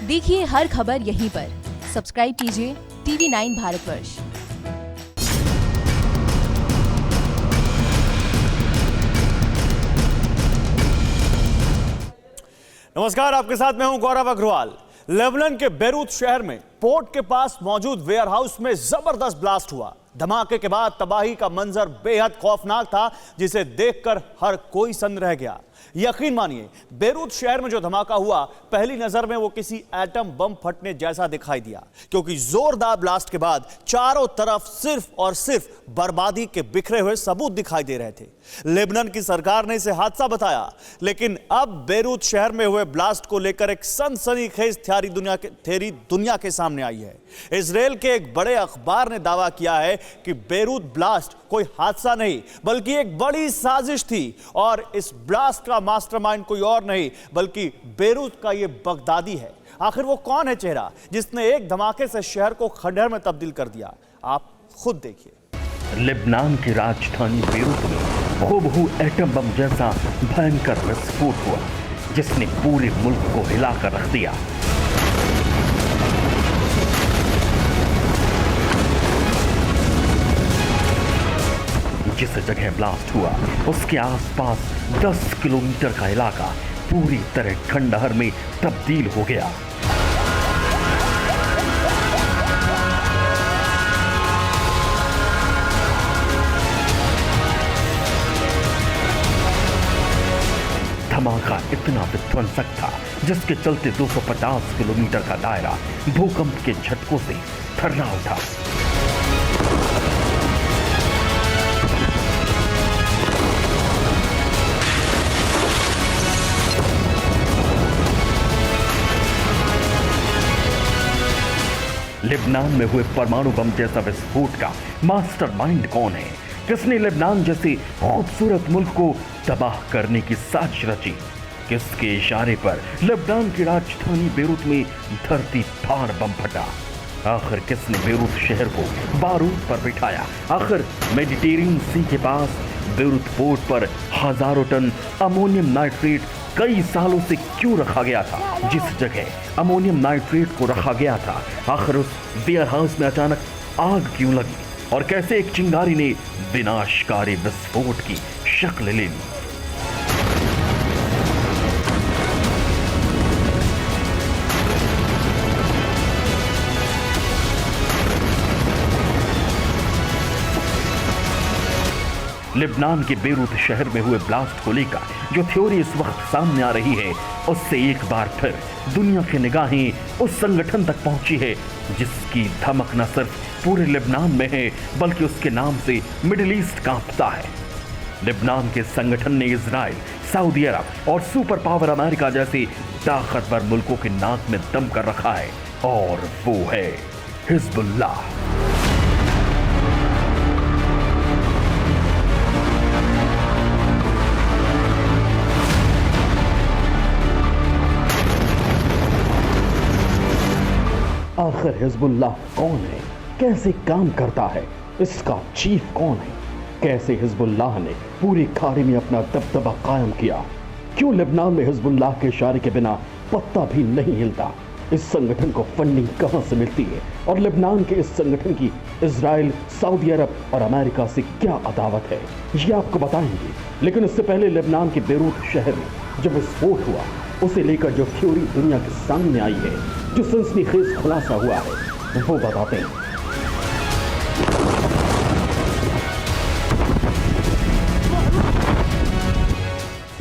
देखिए हर खबर यहीं पर। सब्सक्राइब कीजिए TV9 भारतवर्ष। नमस्कार, आपके साथ मैं हूं गौरव अग्रवाल। लेबनान के बेरूत शहर में पोर्ट के पास मौजूद वेयरहाउस में जबरदस्त ब्लास्ट हुआ। धमाके के बाद तबाही का मंजर बेहद खौफनाक था, जिसे देखकर हर कोई सन्न रह गया। यकीन मानिए, बेरूत शहर में जो धमाका हुआ, पहली नजर में वो किसी एटम बम फटने जैसा दिखाई दिया, क्योंकि जोरदार ब्लास्ट के बाद चारों तरफ सिर्फ और सिर्फ बर्बादी के बिखरे हुए सबूत दिखाई दे रहे थे। लेबनान की सरकार ने इसे हादसा बताया, लेकिन अब बेरूत शहर में हुए ब्लास्ट को लेकर एक सनसनीखेज थ्योरी दुनिया के सामने आई है। इजराइल के एक बड़े अखबार ने दावा किया है कि बेरूत ब्लास्ट कोई हादसा नहीं, बल्कि एक बड़ी साजिश थी, और इस ब्लास्ट का मास्टरमाइंड कोई और नहीं बल्कि बेरूत का ये बगदादी है। आखिर वो कौन है चेहरा जिसने एक धमाके से शहर को खंडहर में तब्दील कर दिया? आप खुद देखिए। लेबनान की राजधानी बेरूत में हूबहू एटम बम जैसा भयंकर विस्फोट हुआ, जिसने पूरे मुल्क को हिलाकर रख दिया। जिस जगह ब्लास्ट हुआ उसके आसपास 10 किलोमीटर का इलाका पूरी तरह खंडहर में तब्दील हो गया। धमाका इतना विध्वंसक था, जिसके चलते 250 किलोमीटर का दायरा भूकंप के झटकों से थर्रा उठा। लेबनान में हुए परमाणु बम जैसा विस्फोट का मास्टरमाइंड कौन है? किसने लेबनान जैसे खूबसूरत मुल्क को तबाह करने की साजिश रची? किसके इशारे पर लेबनान की राजधानी बेरूत में धरती फाड़ बम फटा? आखिर किसने बेरूत शहर को बारूद पर बिठाया? आखिर मेडिटेरियन सी के पास बेरूत पोर्ट पर हजारों टन अमोनियम नाइट्रेट कई सालों से क्यों रखा गया था? जिस जगह अमोनियम नाइट्रेट को रखा गया था, आखिर उस वेयरहाउस में अचानक आग क्यों लगी? और कैसे एक चिंगारी ने विनाशकारी विस्फोट की शक्ल ले ली? लेबनान के बेरूत शहर में हुए ब्लास्ट को लेकर जो थ्योरी इस वक्त सामने आ रही है, उससे एक बार फिर दुनिया की निगाहें उस संगठन तक पहुंची है जिसकी धमक न सिर्फ पूरे लेबनान में है, बल्कि उसके नाम से मिडिल ईस्ट कांपता है। लेबनान के संगठन ने इजराइल, सऊदी अरब और सुपर पावर अमेरिका जैसे ताकतवर मुल्कों के नाक में दम कर रखा है, और वो है हिजबुल्लाह। आखिर हिजबुल्लाह कौन है? कैसे काम करता है? इसका चीफ कौन है? कैसे हिजबुल्लाह ने पूरी खाड़ी में अपना दबदबा कायम किया? क्यों लेबनान में हिजबुल्लाह के इशारे के बिना पत्ता भी नहीं हिलता? इस संगठन को फंडिंग कहां से मिलती है? और लेबनान के इस संगठन की इजराइल, सऊदी अरब और अमेरिका से क्या अदावत है, ये आपको बताएंगे। लेकिन इससे पहले लेबनान के बेरूत शहर में जब विस्फोट हुआ, उसे लेकर जो थ्योरी दुनिया के सामने आई है, जो सनसनीखेज खुलासा हुआ है, वो बताते हैं।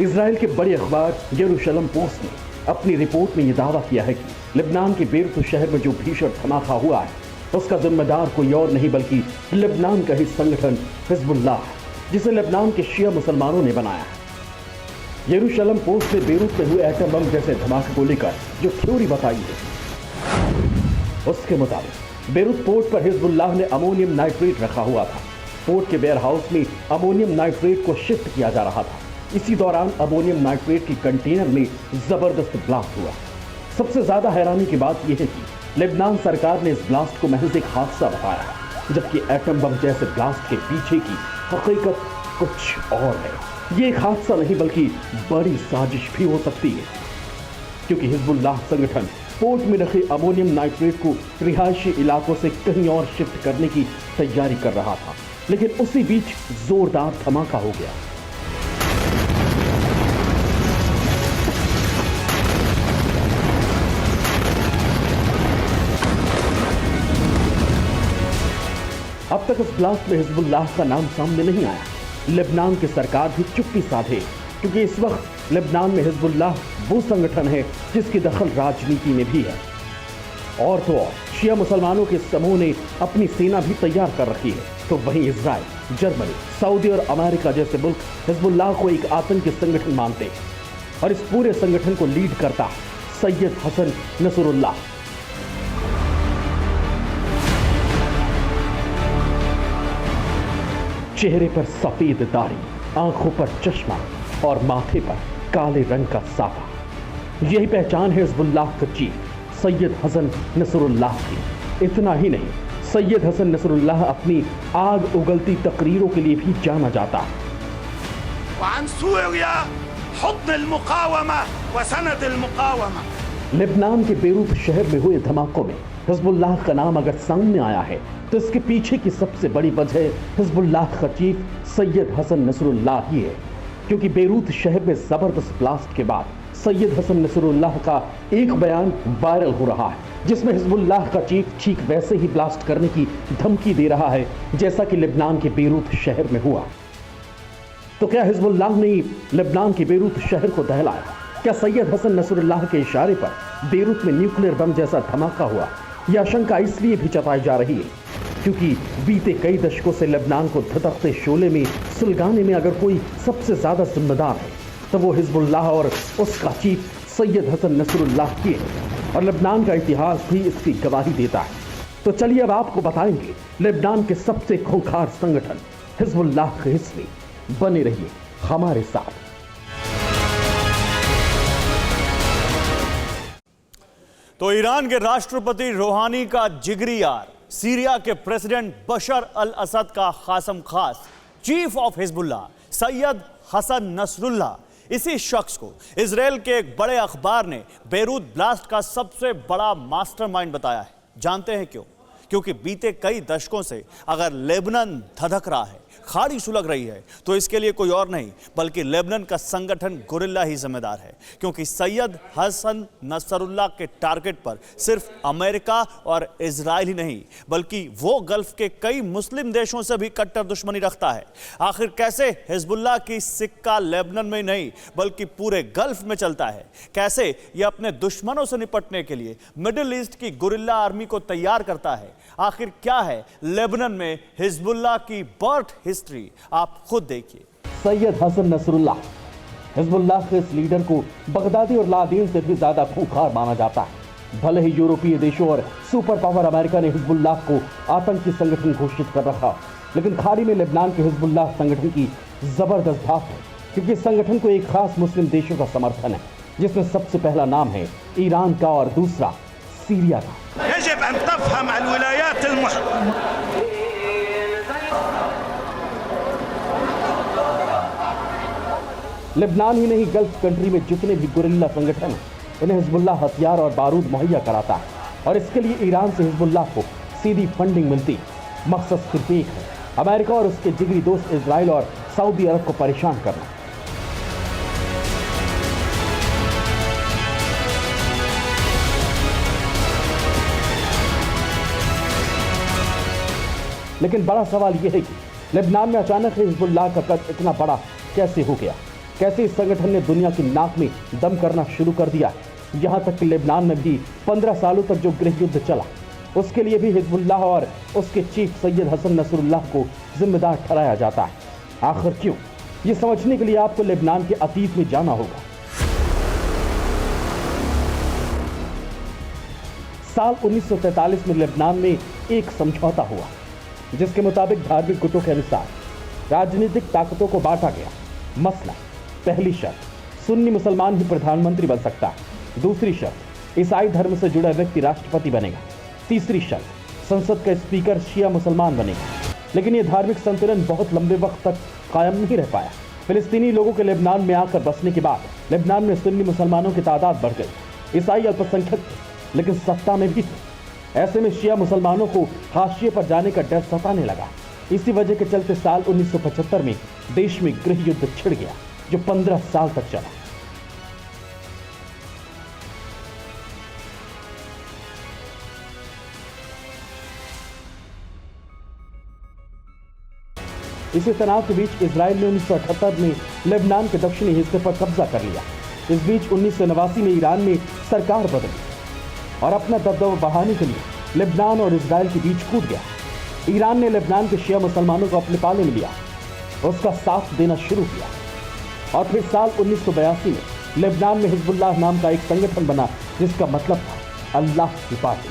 इजराइल के बड़े अखबार यरूशलेम पोस्ट ने अपनी रिपोर्ट में यह दावा किया है कि लेबनान के बेरूत शहर में जो भीषण धमाका हुआ है, उसका जिम्मेदार कोई और नहीं बल्कि लेबनान का ही संगठन हिजबुल्लाह, जिसे लेबनान के शिया मुसलमानों ने बनाया है। यरूशलेम पोस्ट ने बेरूत में हुए एटम बम जैसे धमाके को लेकर जो थ्योरी बताई है, उसके मुताबिक बेरूत पोर्ट पर हिजबुल्लाह ने अमोनियम नाइट्रेट रखा हुआ था। पोर्ट के वेयरहाउस में अमोनियम नाइट्रेट को शिफ्ट किया जा रहा था। इसी दौरान अमोनियम नाइट्रेट की कंटेनर में जबरदस्त ब्लास्ट हुआ। सबसे ज्यादा हैरानी की बात यह है कि लेबनान सरकार ने इस ब्लास्ट को महज एक हादसा बताया है, जबकि एटम बम जैसे ब्लास्ट के पीछे की हकीकत कुछ और है। ये एक हादसा नहीं बल्कि बड़ी साजिश भी हो सकती है, क्योंकि हिजबुल्लाह संगठन पोर्ट में रखे अमोनियम नाइट्रेट को रिहायशी इलाकों से कहीं और शिफ्ट करने की तैयारी कर रहा था, लेकिन उसी बीच जोरदार धमाका हो गया। अब तक इस ब्लास्ट में हिजबुल्लाह का नाम सामने नहीं आया। लेबनान की सरकार भी चुप्पी साधे, क्योंकि इस वक्त लेबनान में हिजबुल्लाह वो संगठन है जिसकी दखल राजनीति में भी है। और तो और शिया मुसलमानों के समूह ने अपनी सेना भी तैयार कर रखी है। तो वहीं इजराइल, जर्मनी, सऊदी और अमेरिका जैसे मुल्क हिजबुल्लाह को एक आतंकी संगठन मानते हैं और इस पूरे संगठन को लीड करता है सैयद हसन नसरुल्लाह। चेहरे पर सफेद दाढ़ी, आंखों पर चश्मा और माथे पर काले रंग का साफा, यही पहचान है हिजबुल्लाह का चीफ सैयद हसन नसरुल्लाह की। इतना ही नहीं, सैयद हसन नसरुल्लाह अपनी आग उगलती तकरीरों के लिए भी जाना जाता है। लेबनान के बेरूत शहर में हुए धमाकों में हिजबुल्लाह का नाम अगर सामने आया है तो इसके पीछे की सबसे बड़ी वजह हिजबुल्लाह का चीफ सैयद हसन नसरुल्लाह ही है, क्योंकि बेरूत शहर में जबरदस्त ब्लास्ट के बाद सैयद हसन नसरुल्लाह का एक बयान वायरल हो रहा है, जिसमें हिजबुल्लाह का चीफ ठीक वैसे ही ब्लास्ट करने की धमकी दे रहा है जैसा कि लेबनान के बेरूत शहर में हुआ। तो क्या हिजबुल्लाह ने लेबनान के बेरूत शहर को दहलाया? क्या सैयद हसन नसरुल्लाह के इशारे पर बेरूत में न्यूक्लियर बम जैसा धमाका हुआ? यह आशंका इसलिए भी जताई जा रही है क्योंकि बीते कई दशकों से लेबनान को धधकते शोले में सुलगाने में अगर कोई सबसे ज्यादा जिम्मेदार है तो वो हिजबुल्लाह और उसका चीफ सैयद हसन नसरुल्लाह की है, और लेबनान का इतिहास भी इसकी गवाही देता है। तो चलिए अब आपको बताएंगे लेबनान के सबसे खूंखार संगठन हिजबुल्लाह के हिस्से। बने रहिए हमारे साथ। तो ईरान के राष्ट्रपति रूहानी का जिगरी यार, सीरिया के प्रेसिडेंट बशर अल असद का खासम खास, chief of Hezbollah Sayyed Hassan Nasrallah, इसी शख्स को इजराइल के एक बड़े अखबार ने बेरूत ब्लास्ट का सबसे बड़ा मास्टरमाइंड बताया है। जानते हैं क्यों? क्योंकि बीते कई दशकों से अगर लेबनान धधक रहा है, खाड़ी सुलग रही है, तो इसके लिए कोई और नहीं बल्कि लेबनान का संगठन गुरिल्ला ही जिम्मेदार है। क्योंकि सैयद हसन नसरुल्लाह के टारगेट पर सिर्फ अमेरिका और इजराइल ही नहीं बल्कि वो गल्फ के कई मुस्लिम देशों से भी कट्टर दुश्मनी रखता है। आखिर कैसे हिजबुल्लाह की सिक्का लेबनान में नहीं बल्कि पूरे गल्फ में चलता है? कैसे ये अपने दुश्मनों से निपटने के लिए मिडिल ईस्ट की गुरिल्ला आर्मी को तैयार करता है? आखिर क्या है लेबनान में हिजबुल्लाह की बर्थ हिस्ट्री? आप खुद देखिए। सैयद हसन नसरुल्लाह, हिजबुल्लाह के इस लीडर को बगदादी और लादीन से भी ज्यादा खूंखार माना जाता है। भले ही यूरोपीय देशों और सुपर पावर अमेरिका ने हिजबुल्लाह को आतंकी संगठन घोषित कर रखा, लेकिन खाड़ी में लेबनान के हिजबुल्लाह संगठन की जबरदस्त धाक है, क्योंकि इस संगठन को एक खास मुस्लिम देशों का समर्थन है, जिसमें सबसे पहला नाम है ईरान का और दूसरा सीरिया का। लेबनान ही नहीं, गल्फ कंट्री में जितने भी गुरिल्ला संगठन हैं, उन्हें हिजबुल्लाह हथियार और बारूद मुहैया कराता है, और इसके लिए ईरान से हिजबुल्लाह को सीधी फंडिंग मिलती है। मकसद सिर्फ एक है, अमेरिका और उसके जिगरी दोस्त इजराइल और सऊदी अरब को परेशान करना। लेकिन बड़ा सवाल यह है कि लेबनान में अचानक हिजबुल्लाह का कद इतना बड़ा कैसे हो गया? कैसे इस संगठन ने दुनिया की नाक में दम करना शुरू कर दिया? यहाँ तक कि लेबनान में भी 15 सालों तक जो गृह युद्ध चला, उसके लिए भी हिजबुल्लाह और उसके चीफ सैयद हसन नसरुल्लाह को जिम्मेदार ठहराया जाता है। आखिर क्यों? ये समझने के लिए आपको लेबनान के अतीत में जाना होगा। साल 1943 में लेबनान में एक समझौता हुआ, जिसके मुताबिक धार्मिक गुटों के अनुसार राजनीतिक ताकतों को बांटा गया। मसला, पहली शर्त, सुन्नी मुसलमान ही प्रधानमंत्री बन सकता है। दूसरी शर्त, ईसाई धर्म से जुड़ा व्यक्ति राष्ट्रपति बनेगा। तीसरी शर्त, संसद का स्पीकर शिया मुसलमान बनेगा। लेकिन यह धार्मिक संतुलन बहुत लंबे वक्त तक कायम नहीं रह पाया। फिलिस्तीनी लोगों के लेबनान में आकर बसने के बाद लेबनान में सुन्नी मुसलमानों की तादाद बढ़ गई। ईसाई अल्पसंख्यक थे, लेकिन सत्ता में भी थे। ऐसे में शिया मुसलमानों को हाशिए पर जाने का डर सताने लगा। इसी वजह के चलते साल 1975 में देश में गृह युद्ध छिड़ गया, जो 15 साल तक चला। इसी तनाव के बीच इजराइल ने 1978 में लेबनान के दक्षिणी हिस्से पर कब्जा कर लिया। इस बीच 1989 में ईरान में सरकार बदली और अपना दबदबा बढ़ाने के लिए लेबनान और इजराइल के बीच कूद गया। ईरान ने लेबनान के शिया मुसलमानों को अपने पाले में लिया, उसका साथ देना शुरू किया और फिर साल 1982 में लेबनान में हिजबुल्लाह नाम का एक संगठन बना, जिसका मतलब था अल्लाह की पार्टी।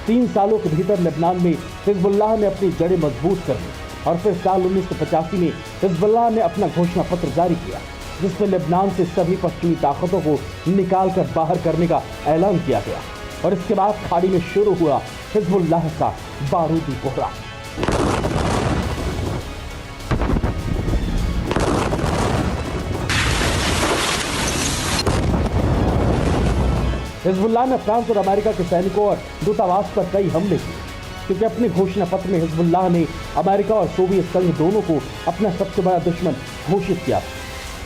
3 सालों के भीतर लेबनान में हिजबुल्लाह ने अपनी जड़ें मजबूत कर ली और फिर साल 1985 में हिजबुल्लाह ने अपना घोषणा पत्र जारी किया, जिसमें लेबनान से सभी पश्चिमी ताकतों को निकालकर बाहर करने का ऐलान किया गया। और इसके बाद खाड़ी में शुरू हुआ हिजबुल्लाह का बारूदी बहरान। हिजबुल्लाह ने फ्रांस और अमेरिका के सैनिकों और दूतावास पर कई हमले किए, क्योंकि अपने घोषणा पत्र में हिजबुल्लाह ने अमेरिका और सोवियत संघ दोनों को अपना सबसे बड़ा दुश्मन घोषित किया।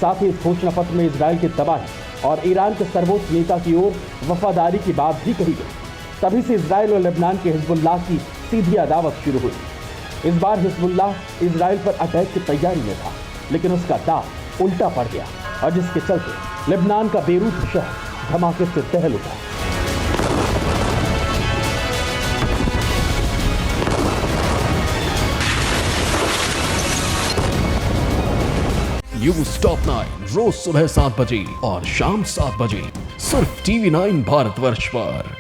साथ ही इस घोषणा पत्र में इजराइल की तबाही और ईरान के सर्वोच्च नेता की ओर वफादारी की बात भी कही गई। तभी से इजराइल और लेबनान के हिजबुल्लाह की सीधी अदावत शुरू हुई। इस बार हिजबुल्लाह इजराइल पर अटैक की तैयारी में था, लेकिन उसका दांव उल्टा पड़ गया और जिसके चलते लेबनान का बेरूत शहर धमाके से दहल उठा। न्यूज टॉप 9 रोज सुबह 7 बजे और शाम 7 बजे सिर्फ TV9 भारतवर्ष पर।